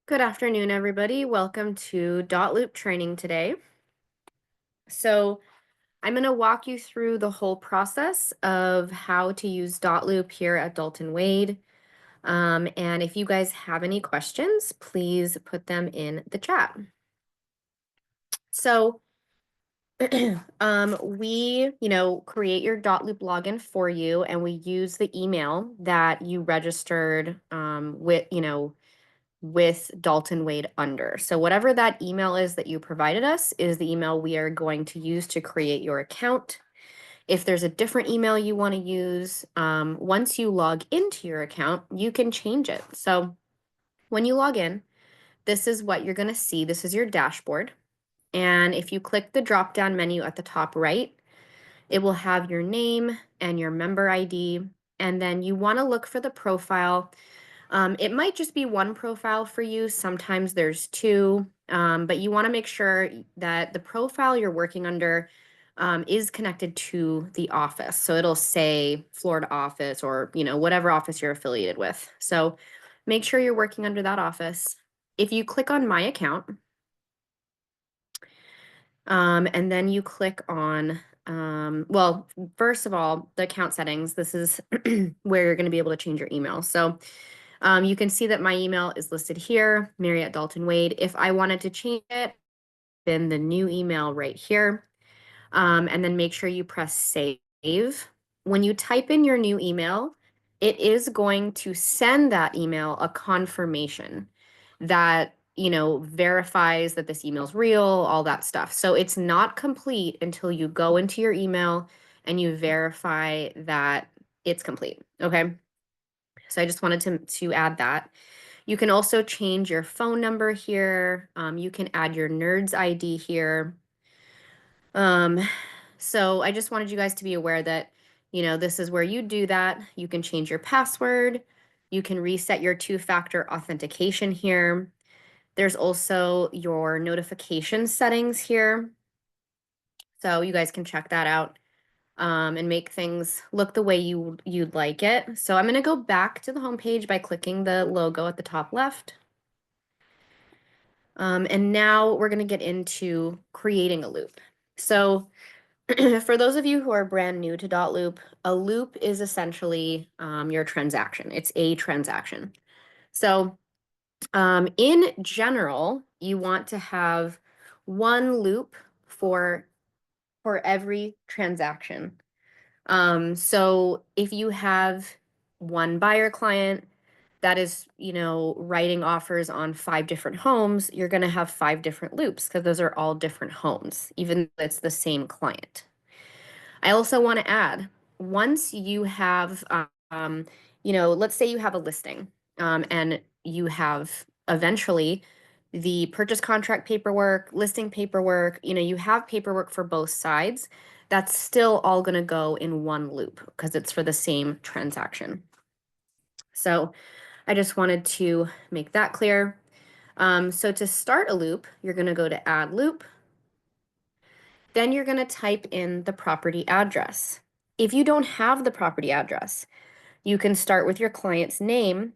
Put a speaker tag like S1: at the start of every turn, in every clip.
S1: Good afternoon, everybody. Welcome to Dotloop training today. So I'm going to walk you through the whole process of how to use Dotloop here at Dalton Wade. And if you guys have any questions, please put them in the chat. So we, create your Dotloop login for you, and we use the email that you registered with Dalton Wade under. So whatever that email is that you provided us is the email we are going to use to create your account. If there's a different email you want to use, once you log into your account, you can change it. So when you log in, this is what you're going to see. This is your dashboard. And if you click the drop-down menu at the top right, it will have your name and your member ID. And then you want to look for the profile. It might just be one profile for you. Sometimes there's two, but you want to make sure that the profile you're working under is connected to the office. So it'll say Florida office or, whatever office you're affiliated with. So make sure you're working under that office. If you click on My Account, and then you click on, well, first of all, the account settings, this is where you're going to be able to change your email. So you can see that my email is listed here, Mary at Dalton Wade. If I wanted to change it, then the new email right here, and then make sure you press save. When you type in your new email, it is going to send that email a confirmation that, verifies that this email is real, all that stuff. So it's not complete until you go into your email and you verify that it's complete. Okay. So I just wanted to add that. You can also change your phone number here. You can add your NERDS ID here. Um, so I just wanted you guys to be aware that, this is where you do that. You can change your password. You can reset your two-factor authentication here. There's also your notification settings here. So you guys can check that out and make things look the way you'd like it. So I'm going to go back to the home page by clicking the logo at the top left. And now we're going to get into creating a loop. So for those of you who are brand new to Dotloop, a loop is essentially your transaction. It's a transaction. So in general, you want to have one loop for every transaction. So if you have one buyer client that is, writing offers on 5 different homes, you're going to have 5 different loops because those are all different homes, even though it's the same client. I also want to add, once you have, let's say you have a listing, and you have eventually the purchase contract paperwork, listing paperwork, you have paperwork for both sides. That's still all going to go in one loop because it's for the same transaction. So I just wanted to make that clear. So to start a loop, you're going to go to add loop. Then you're going to type in the property address. If you don't have the property address, you can start with your client's name.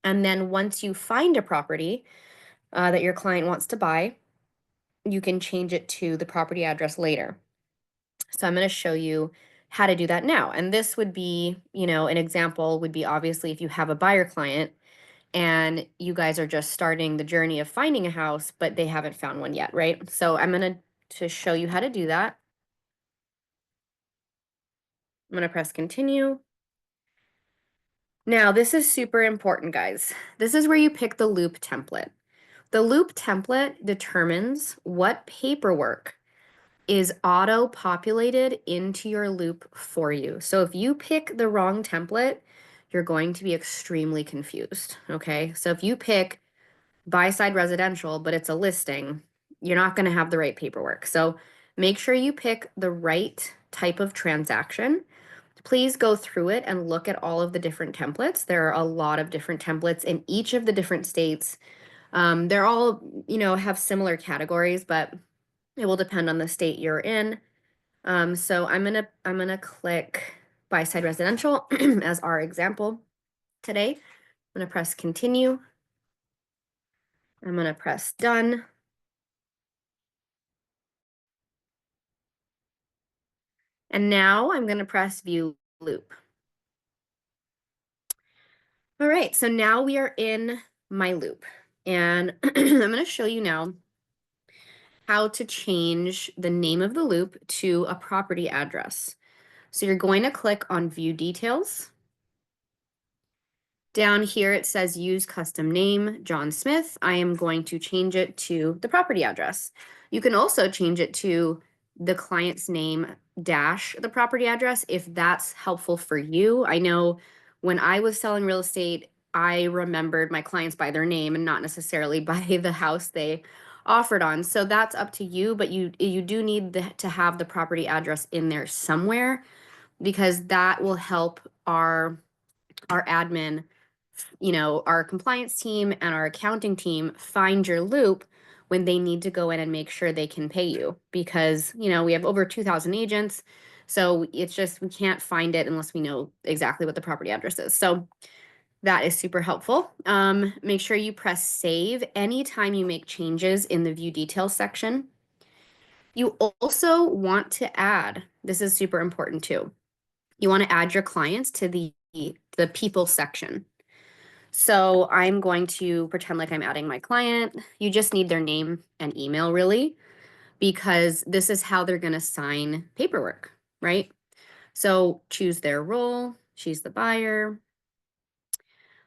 S1: And then once you find a property that your client wants to buy, you can change it to the property address later. So I'm going to show you how to do that now. And this would be, an example would be obviously if you have a buyer client and you guys are just starting the journey of finding a house, but they haven't found one yet, right? So I'm going to show you how to do that. I'm going to press continue. Now, this is super important, guys. This is where you pick the loop template. The loop template determines what paperwork is auto-populated into your loop for you. So if you pick the wrong template, you're going to be extremely confused, okay? So if you pick buy-side residential, but it's a listing, you're not going to have the right paperwork. So make sure you pick the right type of transaction. Please go through it and look at all of the different templates. There are a lot of different templates in each of the different states. They're all, have similar categories, but it will depend on the state you're in. So I'm gonna click buy side residential as our example today. I'm gonna press continue. I'm going to press done. And now I'm going to press view loop. All right, so now we are in my loop. And I'm going to show you now how to change the name of the loop to a property address. So you're going to click on view details. Down here, it says use custom name, John Smith. I am going to change it to the property address. You can also change it to the client's name dash the property address if that's helpful for you. I know when I was selling real estate, I remembered my clients by their name and not necessarily by the house they offered on. So that's up to you, but you do need to have the property address in there somewhere because that will help our admin, our compliance team and our accounting team find your loop when they need to go in and make sure they can pay you because, we have over 2,000 agents. So it's just, we can't find it unless we know exactly what the property address is. So that is super helpful. Make sure you press save anytime you make changes in the view details section. You also want to add, this is super important too. You want to add your clients to the people section. So I'm going to pretend like I'm adding my client. You just need their name and email really, because this is how they're going to sign paperwork, right? So choose their role. She's the buyer.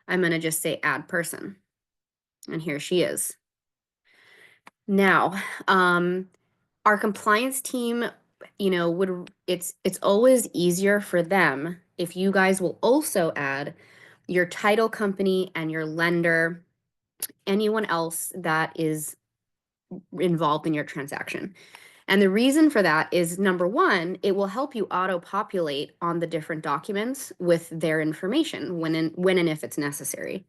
S1: I'm going to just say add person. And here she is. Now, our compliance team, it's always easier for them if you guys will also add your title company and your lender, anyone else that is involved in your transaction. And the reason for that is number one, it will help you auto-populate on the different documents with their information when and if it's necessary.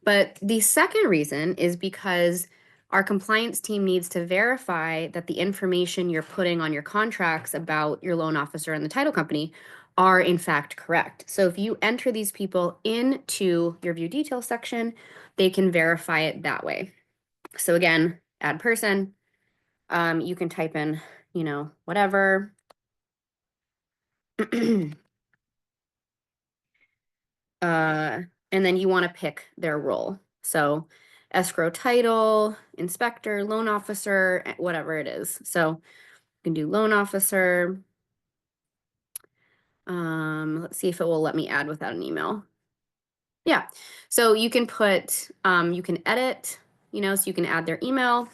S1: But the second reason is because our compliance team needs to verify that the information you're putting on your contracts about your loan officer and the title company are in fact correct. So if you enter these people into your view details section, they can verify it that way. So again, add person, you can type in, whatever. And then you want to pick their role. So escrow title, inspector, loan officer, whatever it is. So you can do loan officer. Let's see if it will let me add without an email. Yeah. So you can put, you can edit, so you can add their email.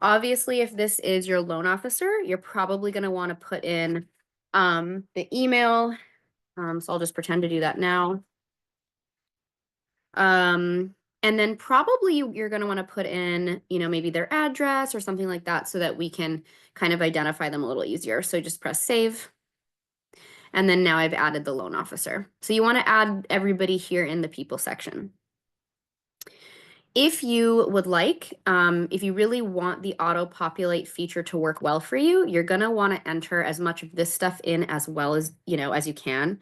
S1: Obviously, if this is your loan officer, you're probably going to want to put in the email. So I'll just pretend to do that now. And then probably you're going to want to put in, maybe their address or something like that so that we can kind of identify them a little easier. So just press save. And then now I've added the loan officer. So you want to add everybody here in the people section. If you would like, if you really want the auto-populate feature to work well for you, you're going to want to enter as much of this stuff in as well as, as you can.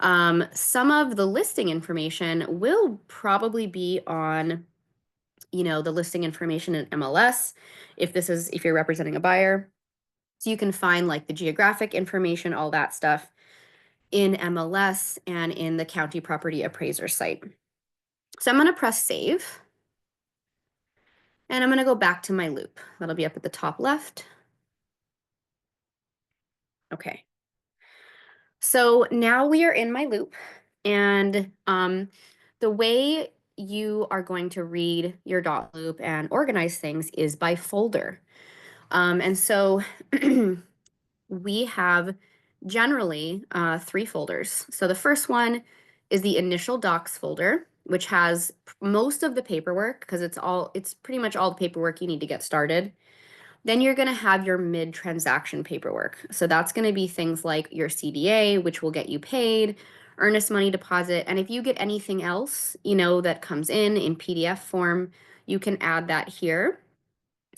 S1: Some of the listing information will probably be on, the listing information in MLS, if you're representing a buyer. So you can find like the geographic information, all that stuff in MLS and in the county property appraiser site. So I'm going to press save. And I'm going to go back to my loop. That'll be up at the top left. Okay. So now we are in my loop. And the way you are going to read your Dotloop and organize things is by folder. And so we have generally 3 folders. So the first one is the initial docs folder, which has most of the paperwork because it's pretty much all the paperwork you need to get started. Then you're going to have your mid-transaction paperwork. So that's going to be things like your CDA, which will get you paid, earnest money deposit, and if you get anything else, that comes in PDF form, you can add that here.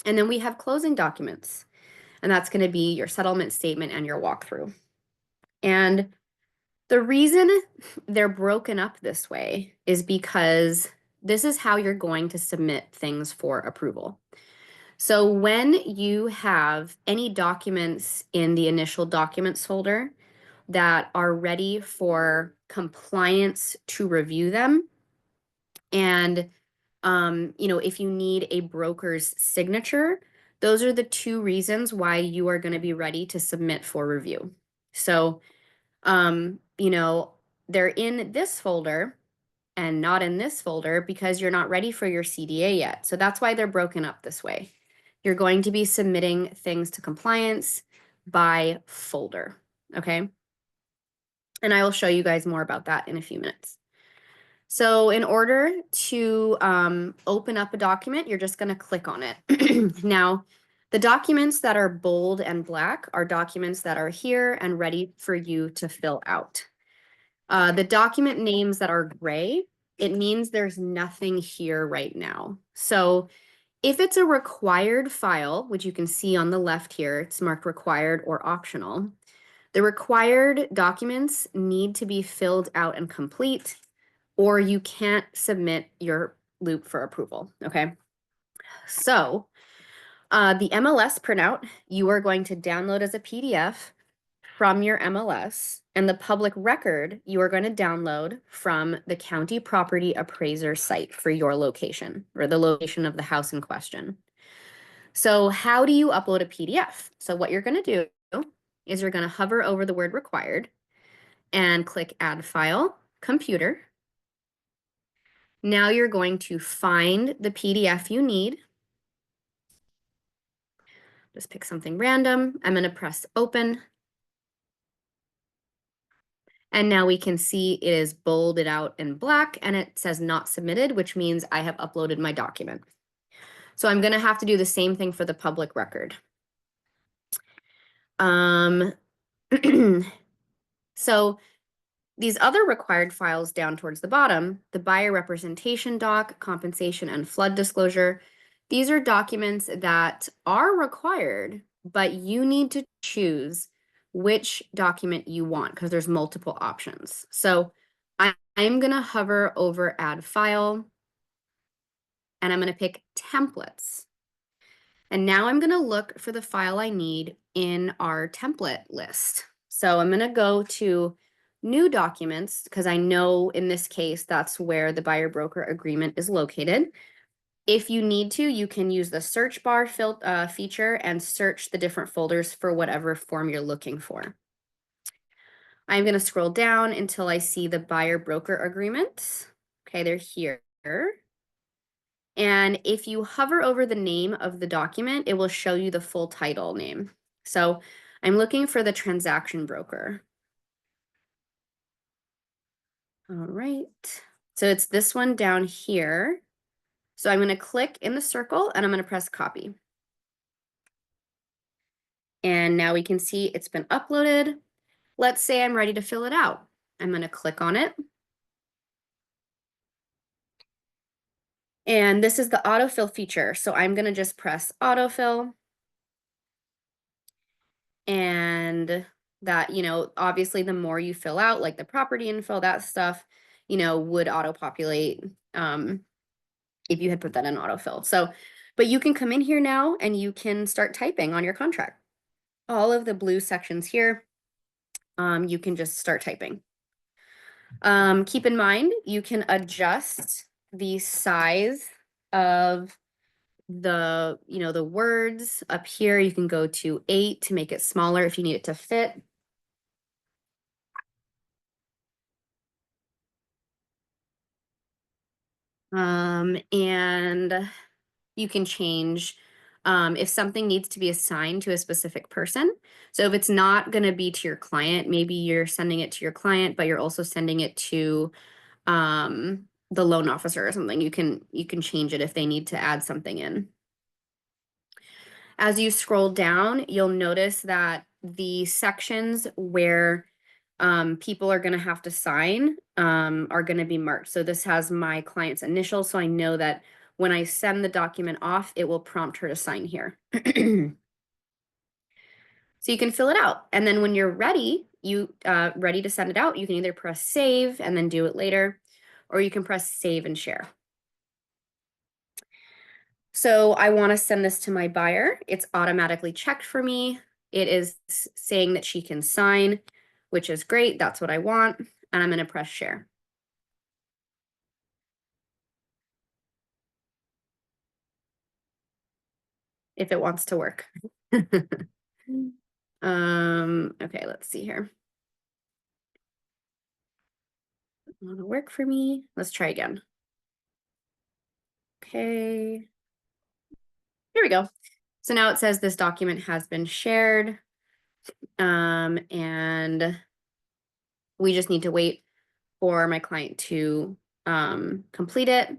S1: And then we have closing documents, and that's going to be your settlement statement and your walkthrough. And the reason they're broken up this way is because this is how you're going to submit things for approval. So when you have any documents in the initial documents folder that are ready for compliance to review them, and if you need a broker's signature, those are the two reasons why you are going to be ready to submit for review. So, they're in this folder and not in this folder because you're not ready for your CDA yet. So that's why they're broken up this way. You're going to be submitting things to compliance by folder, okay? And I will show you guys more about that in a few minutes. So in order to open up a document, you're just going to click on it. Now, the documents that are bold and black are documents that are here and ready for you to fill out. The document names that are gray, it means there's nothing here right now. So if it's a required file, which you can see on the left here, it's marked required or optional. The required documents need to be filled out and complete, or you can't submit your loop for approval, okay? So the MLS printout, you are going to download as a PDF from your MLS, and the public record you are going to download from the county property appraiser site for your location or the location of the house in question. So how do you upload a PDF? So what you're going to do is you're going to hover over the word required and click add file, computer. Now you're going to find the PDF you need. Just pick something random. I'm going to press open. And now we can see it is bolded out in black and it says not submitted, which means I have uploaded my document. So I'm going to have to do the same thing for the public record. So these other required files down towards the bottom, the buyer representation doc, compensation and flood disclosure, these are documents that are required, but you need to choose which document you want because there's multiple options. So I'm going to hover over add file and I'm going to pick templates. And now I'm going to look for the file I need in our template list. So I'm going to go to new documents because I know in this case that's where the buyer broker agreement is located. If you need to, you can use the search bar feature and search the different folders for whatever form you're looking for. I'm going to scroll down until I see the buyer broker agreement. Okay, they're here. And if you hover over the name of the document, it will show you the full title name. So I'm looking for the transaction broker. All right. So it's this one down here. So I'm going to click in the circle and I'm going to press copy. And now we can see it's been uploaded. Let's say I'm ready to fill it out. I'm going to click on it. And this is the autofill feature. So I'm going to just press autofill. And that, obviously the more you fill out, like the property info, that stuff, would auto-populate if you had put that in autofill. So, but you can come in here now and you can start typing on your contract. All of the blue sections here, you can just start typing. Keep in mind, you can adjust the size of the words up here. You can go to 8 to make it smaller if you need it to fit. And you can change if something needs to be assigned to a specific person. So if it's not going to be to your client, maybe you're sending it to your client, but you're also sending it to the loan officer or something. You can change it if they need to add something in. As you scroll down, you'll notice that the sections where people are going to have to sign are going to be marked. So this has my client's initial, so I know that when I send the document off, it will prompt her to sign here. So you can fill it out. And then when you're ready, ready to send it out, you can either press save and then do it later, or you can press save and share. So I want to send this to my buyer. It's automatically checked for me. It is saying that she can sign, which is great. That's what I want. And I'm going to press share. If it wants to work. Okay, let's see here. Want to work for me? Let's try again. Okay. Here we go. So now it says this document has been shared. And we just need to wait for my client to complete it.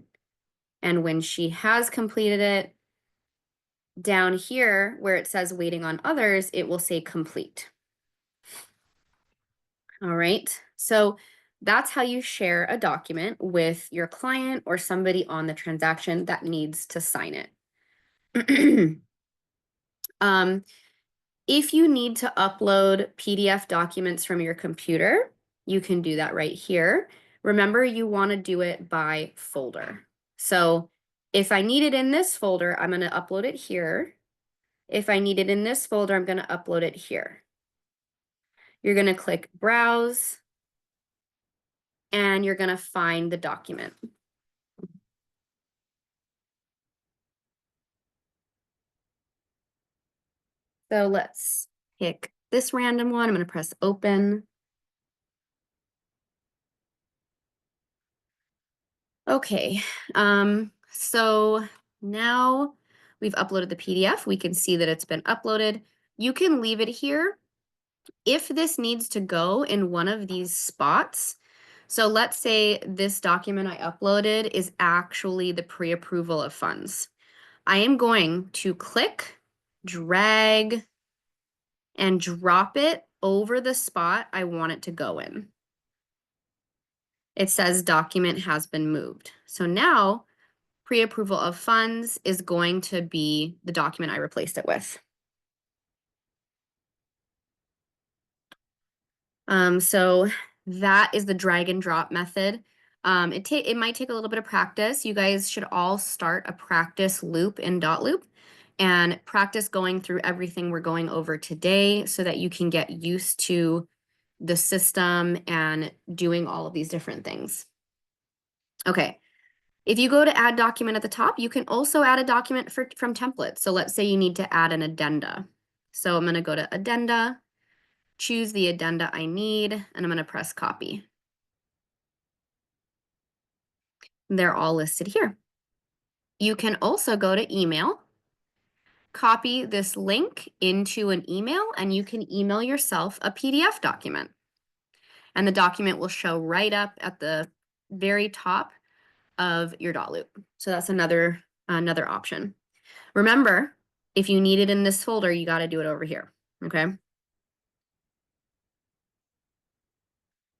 S1: And when she has completed it, down here where it says waiting on others, it will say complete. All right. So that's how you share a document with your client or somebody on the transaction that needs to sign it. If you need to upload PDF documents from your computer, you can do that right here. Remember, you want to do it by folder. So if I need it in this folder, I'm going to upload it here. If I need it in this folder, I'm going to upload it here. You're going to click Browse, and you're going to find the document. So let's pick this random one. I'm going to press Open. Okay, so now we've uploaded the PDF. We can see that it's been uploaded. You can leave it here if this needs to go in one of these spots. So let's say this document I uploaded is actually the pre-approval of funds. I am going to click, drag, and drop it over the spot I want it to go in. It says document has been moved. So now pre-approval of funds is going to be the document I replaced it with. So that is the drag and drop method. It might take a little bit of practice. You guys should all start a practice loop in Dotloop and practice going through everything we're going over today so that you can get used to the system and doing all of these different things. Okay. If you go to add document at the top, you can also add a document from templates. So let's say you need to add an addenda. So I'm going to go to addenda, choose the addenda I need, and I'm going to press copy. They're all listed here. You can also go to email, copy this link into an email, and you can email yourself a PDF document. And the document will show right up at the very top of your Dotloop. So that's another option. Remember, if you need it in this folder, you got to do it over here, okay?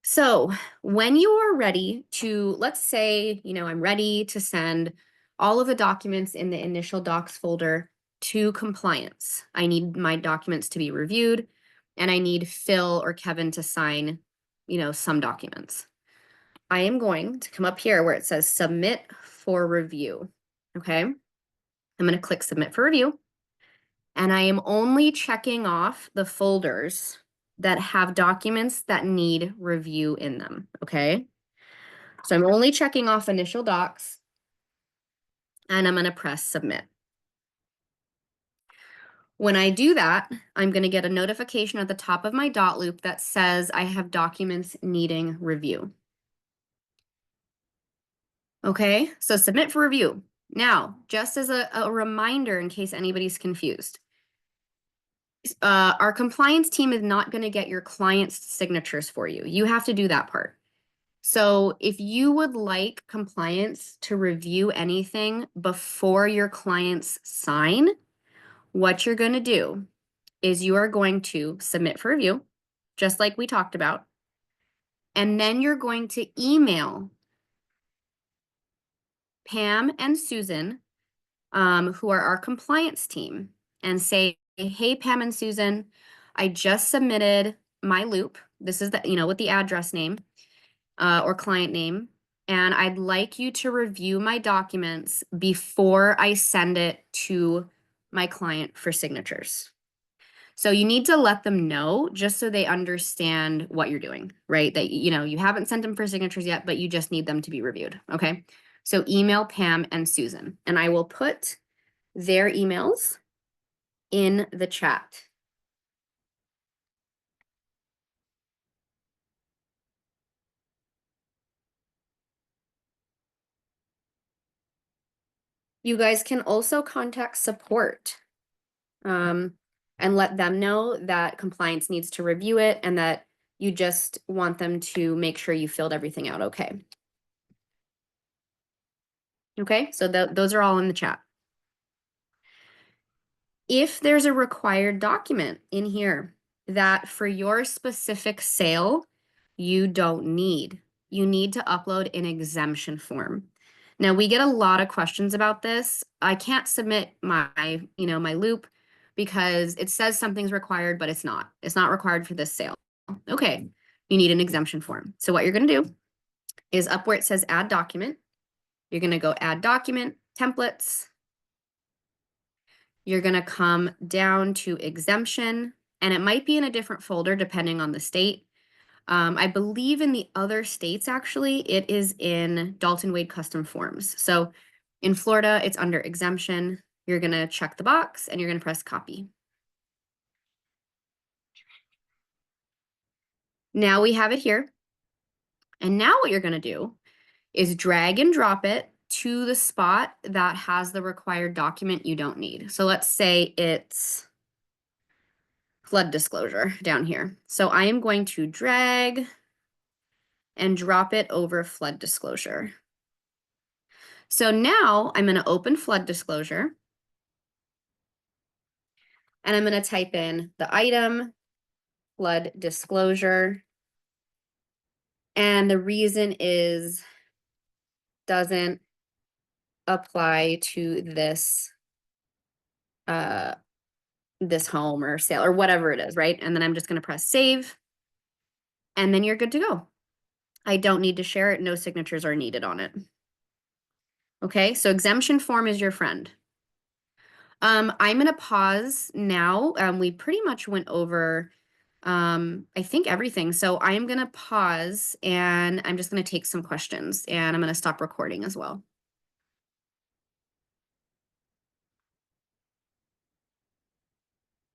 S1: So when you are ready to, let's say, I'm ready to send all of the documents in the initial docs folder to compliance. I need my documents to be reviewed, and I need Phil or Kevin to sign, some documents. I am going to come up here where it says submit for review, okay? I'm going to click submit for review. And I am only checking off the folders that have documents that need review in them, okay? So I'm only checking off initial docs, and I'm going to press submit. When I do that, I'm going to get a notification at the top of my Dotloop that says I have documents needing review. Okay, so submit for review. Now, just as a reminder in case anybody's confused, our compliance team is not going to get your client's signatures for you. You have to do that part. So if you would like compliance to review anything before your clients sign, what you're going to do is you are going to submit for review, just like we talked about. And then you're going to email Pam and Susan, who are our compliance team, and say, hey, Pam and Susan, I just submitted my loop. This is with the address name or client name. and I'd like you to review my documents before I send it to my client for signatures. So you need to let them know just so they understand what you're doing, right? That, you haven't sent them for signatures yet, but you just need them to be reviewed, okay? So email Pam and Susan, and I will put their emails in the chat. You guys can also contact support and let them know that compliance needs to review it and that you just want them to make sure you filled everything out okay. Okay, so those are all in the chat. If there's a required document in here that for your specific sale you don't need, you need to upload an exemption form. Now, we get a lot of questions about this. I can't submit my loop because it says something's required, but it's not. It's not required for this sale. Okay, you need an exemption form. So what you're going to do is up where it says add document, you're going to go add document, templates. You're going to come down to exemption, and it might be in a different folder depending on the state. I believe in the other states, actually, it is in Dalton Wade custom forms. So in Florida, it's under exemption. You're going to check the box and you're going to press copy. Now we have it here. And now what you're going to do is drag and drop it to the spot that has the required document you don't need. So let's say it's flood disclosure down here. So I am going to drag and drop it over flood disclosure. So now I'm going to open flood disclosure and I'm going to type in the item, flood disclosure. And the reason is doesn't apply to this this home or sale or whatever it is, right? And then I'm just going to press save and then you're good to go. I don't need to share it. No signatures are needed on it. Okay, so exemption form is your friend. I'm going to pause now. We pretty much went over, I think everything. So I'm going to pause and I'm just going to take some questions and I'm going to stop recording as well.